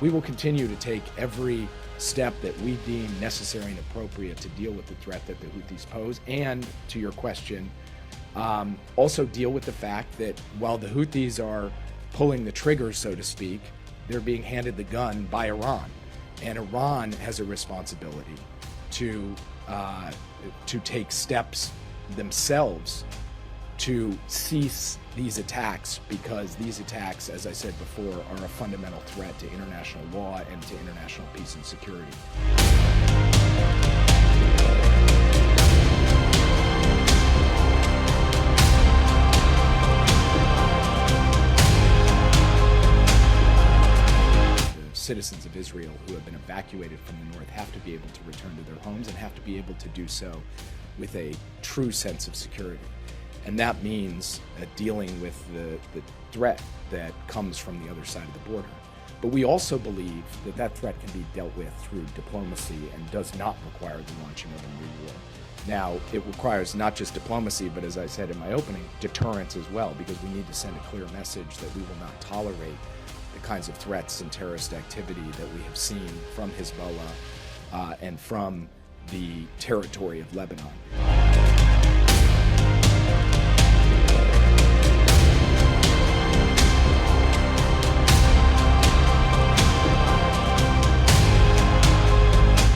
We will continue to take every step that we deem necessary and appropriate to deal with the threat that the Houthis pose, and to your question, also deal with the fact that while the Houthis are pulling the trigger, so to speak, they're being handed the gun by Iran, and Iran has a responsibility to take steps themselves to cease these attacks, because these attacks, as I said before, are a fundamental threat to international law and to international peace and security. Citizens of Israel who have been evacuated from the north have to be able to return to their homes, and have to be able to do so with a true sense of security. And that means dealing with the threat that comes from the other side of the border. But we also believe that that threat can be dealt with through diplomacy and does not require the launching of a new war. Now, it requires not just diplomacy, but as I said in my opening, deterrence as well, because we need to send a clear message that we will not tolerate the kinds of threats and terrorist activity that we have seen from Hezbollah and from the territory of Lebanon.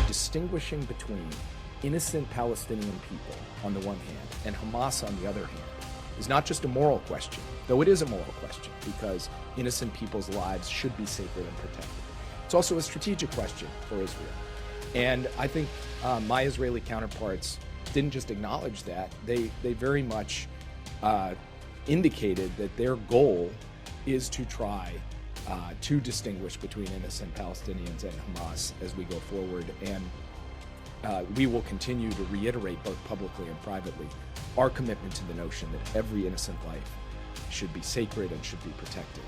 Distinguishing between innocent Palestinian people on the one hand and Hamas on the other hand is not just a moral question, though it is a moral question, because innocent people's lives should be sacred and protected. It's also a strategic question for Israel. And I think my Israeli counterparts didn't just acknowledge that, they very much indicated that their goal is to try to distinguish between innocent Palestinians and Hamas as we go forward. And we will continue to reiterate, both publicly and privately, our commitment to the notion that every innocent life should be sacred and should be protected.